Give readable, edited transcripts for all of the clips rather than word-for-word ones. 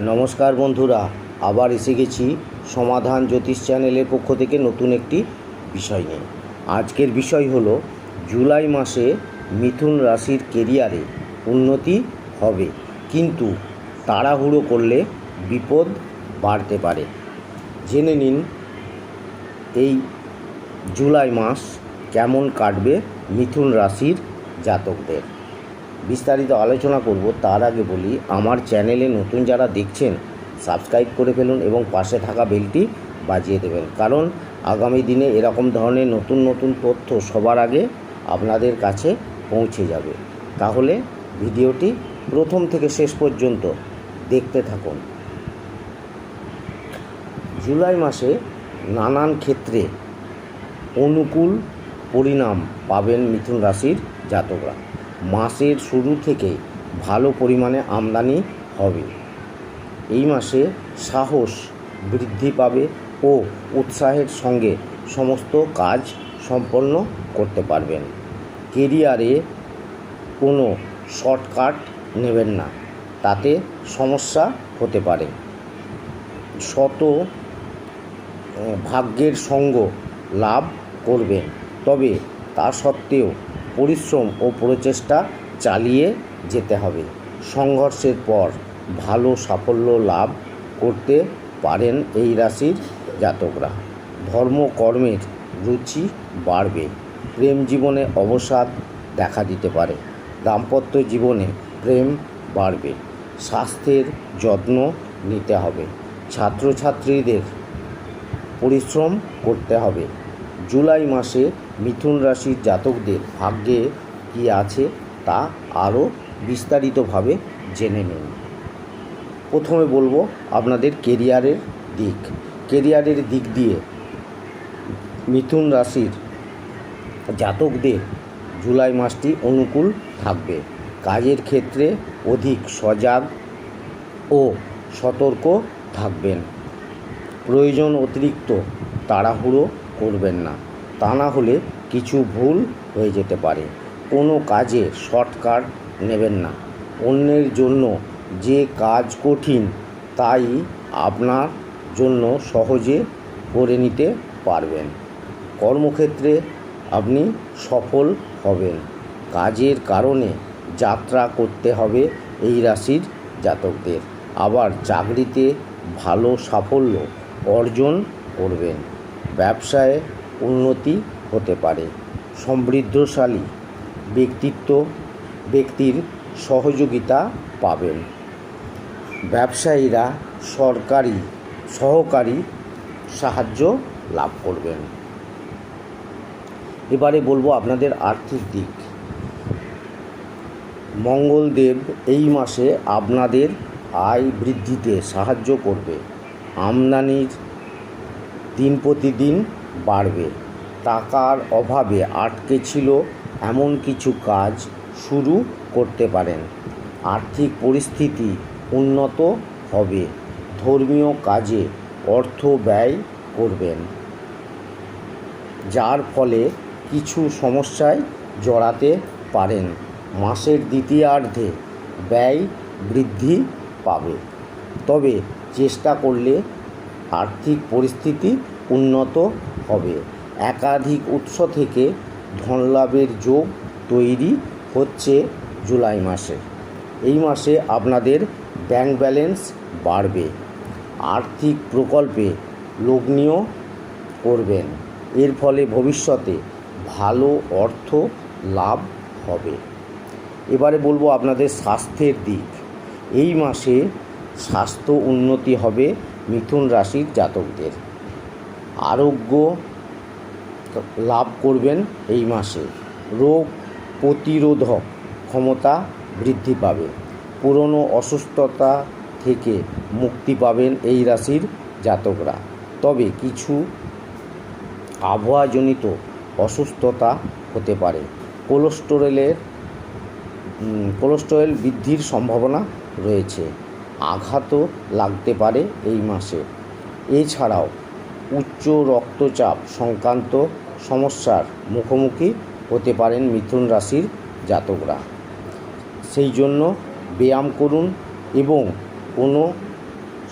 নমস্কার বন্ধুরা, আবার এসে গেছি সমাধান জ্যোতিষ চ্যানেলের পক্ষ থেকে নতুন একটি বিষয় নিয়ে। আজকের বিষয় হলো জুলাই মাসে মিথুন রাশির কেরিয়ারে উন্নতি হবে, কিন্তু তাড়াহুড়ো করলে বিপদ বাড়তে পারে। জেনে নিন এই জুলাই মাস কেমন কাটবে মিথুন রাশির জাতকদের। বিস্তারিত আলোচনা করব। তার আগে বলি, আমার চ্যানেলে নতুন যারা দেখছেন সাবস্ক্রাইব করে ফেলুন এবং পাশে থাকা বেলটি বাজিয়ে দেবেন, কারণ আগামী দিনে এরকম ধরনের নতুন নতুন তথ্য সবার আগে আপনাদের কাছে পৌঁছে যাবে। তাহলে ভিডিওটি প্রথম থেকে শেষ পর্যন্ত দেখতে থাকুন। জুলাই মাসে নানান ক্ষেত্রে অনুকূল পরিণাম পাবেন মিথুন রাশির জাতকরা। মাসের শুরু থেকে ভালো পরিমাণে আমদানি হবে। এই মাসে সাহস বৃদ্ধি পাবে ও উৎসাহের সঙ্গে সমস্ত কাজ সম্পন্ন করতে পারবেন। কেরিয়ারে কোনো শর্টকাট নেবেন না, তাতে সমস্যা হতে পারে। শত ভাগ্যের সঙ্গ লাভ করবেন, তবে তা সত্ত্বেও পরিশ্রম ও প্রচেষ্টা চালিয়ে যেতে হবে। সংঘর্ষের পর ভালো সাফল্য লাভ করতে পারেন এই রাশির জাতকরা। ধর্মকর্মের রুচি বাড়বে। প্রেম জীবনে অবসাদ দেখা দিতে পারে। দাম্পত্য জীবনে প্রেম বাড়বে। স্বাস্থ্যের যত্ন নিতে হবে। ছাত্রছাত্রীদের পরিশ্রম করতে হবে। জুলাই মাসে মিথুন রাশির জাতকদের ভাগ্যে কী আছে তা আরও বিস্তারিতভাবে জেনে নিন। প্রথমে বলবো আপনাদের কেরিয়ারের দিক দিয়ে মিথুন রাশির জাতকদের জুলাই মাসটি অনুকূল থাকবে। কাজের ক্ষেত্রে অধিক সজাগ ও সতর্ক থাকবেন। প্রয়োজন অতিরিক্ত তাড়াহুড়ো করবেন না, তা না হলে কিছু ভুল হয়ে যেতে পারে। কোনো কাজে শর্টকাট নেবেন না। অন্যের জন্য যে কাজ কঠিন, তাই আপনার জন্য সহজে করে নিতে পারবেন। কর্মক্ষেত্রে আপনি সফল হবেন। কাজের কারণে যাত্রা করতে হবে এই রাশির জাতকদের। আবার চাকরিতে ভালো সাফল্য অর্জন করবেন। ব্যবসায় উন্নতি হতে পারে। সমৃদ্ধশালী ব্যক্তির সহযোগিতা পাবেন। ব্যবসায়ীরা সহকারী সাহায্য লাভ করবেন। এবারে বলবো আপনাদের আর্থিক দিক। মঙ্গলদেব এই মাসে আপনাদের আয় বৃদ্ধিতে সাহায্য করবে। আমদানির দিন প্রতিদিন বাড়বে। টাকার অভাবে আটকে ছিল এমন কিছু কাজ শুরু করতে পারেন। আর্থিক পরিস্থিতি উন্নত হবে। ধর্মীয় কাজে অর্থ ব্যয় করবেন, যার ফলে কিছু সমস্যায় জড়াতে পারেন। মাসের দ্বিতীয়ার্ধে ব্যয় বৃদ্ধি পাবে, তবে চেষ্টা করলে আর্থিক পরিস্থিতি উন্নত হবে। একাধিক উৎস থেকে ধনলাভের যোগ তৈরি হচ্ছে জুলাই মাসে। এই মাসে আপনাদের ব্যাংক ব্যালেন্স বাড়বে। আর্থিক প্রকল্পে লগ্নিও করবেন, এর ফলে ভবিষ্যতে ভালো অর্থ লাভ হবে। এবারে বলবো আপনাদের স্বাস্থ্যের দিক। এই মাসে স্বাস্থ্য উন্নতি হবে মিথুন রাশির জাতকদের। আরোগ্য লাভ করবেন এই মাসে। রোগ প্রতিরোধক ক্ষমতা বৃদ্ধি পাবে। পুরনো অসুস্থতা থেকে মুক্তি পাবেন এই রাশির জাতকরা, তবে কিছু আবহাওয়াজনিত অসুস্থতা হতে পারে। কোলেস্টেরল বৃদ্ধির সম্ভাবনা রয়েছে। আঘাতও লাগতে পারে এই মাসে। এছাড়াও উচ্চ রক্তচাপ সংক্রান্ত সমস্যার মুখোমুখি হতে পারেন মিথুন রাশির জাতকরা। সেই জন্য ব্যায়াম করুন এবং কোনো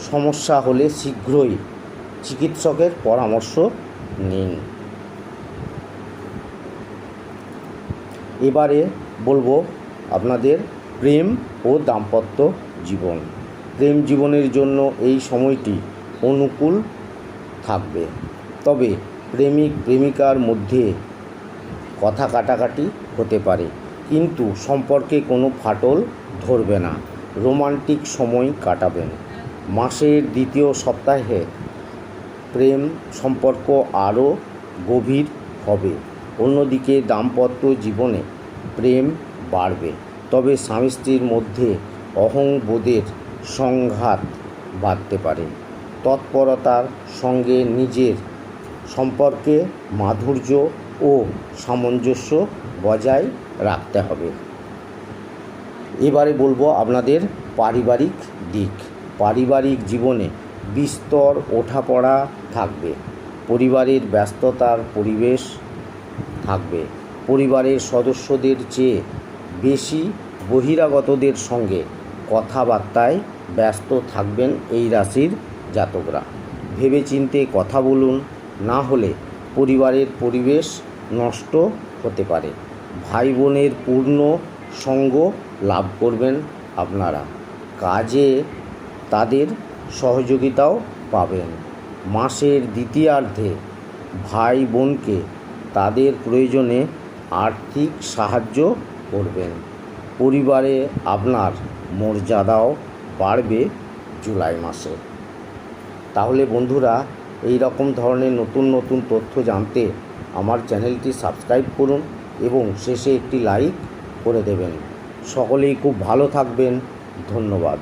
সমস্যা হলে শীঘ্রই চিকিৎসকের পরামর্শ নিন। এবারে বলবো আপনাদের প্রেম ও দাম্পত্য জীবন। প্রেম জীবনের জন্য এই সময়টি অনুকূল থাকবে, তবে প্রেমিক প্রেমিকার মধ্যে কথা কাটাকাটি হতে পারে, কিন্তু সম্পর্কে কোনো ফাটল ধরবে না। রোমান্টিক সময় কাটাবেন। মাসের দ্বিতীয় সপ্তাহে প্রেম সম্পর্ক আরও গভীর হবে। অন্যদিকে দাম্পত্য জীবনে প্রেম বাড়বে, তবে স্বামী স্ত্রীর মধ্যে অহংবোধের সংঘাত বাড়তে পারে। তৎপরতার সঙ্গে নিজের সম্পর্কে মাধুর্য ও সামঞ্জস্য বজায় রাখতে হবে। এবারে বলবো আপনাদের পারিবারিক দিক। পারিবারিক জীবনে বিস্তর ওঠাপড়া থাকবে। পরিবারের ব্যস্ততার পরিবেশ থাকবে। পরিবারের সদস্যদের চেয়ে বেশি বহিরাগতদের সঙ্গে কথাবার্তায় ব্যস্ত থাকবেন এই রাশির জাতকরা। ভেবেচিন্তে কথা বলুন, না হলে পরিবারের পরিবেশ নষ্ট হতে পারে। ভাই বোনের পূর্ণ সঙ্গ লাভ করবেন আপনারা। কাজে তাদের সহযোগিতাও পাবেন। মাসের দ্বিতীয়ার্ধে ভাই বোনকে তাদের প্রয়োজনে আর্থিক সাহায্য করবেন। পরিবারে আপনার মর্যাদাও বাড়বে জুলাই মাসে। তাহলে বন্ধুরা, এই রকম ধরনের নতুন নতুন তথ্য জানতে আমার চ্যানেলটি সাবস্ক্রাইব করুন এবং শেষে একটি লাইক করে দেবেন। সকলেই খুব ভালো থাকবেন। ধন্যবাদ।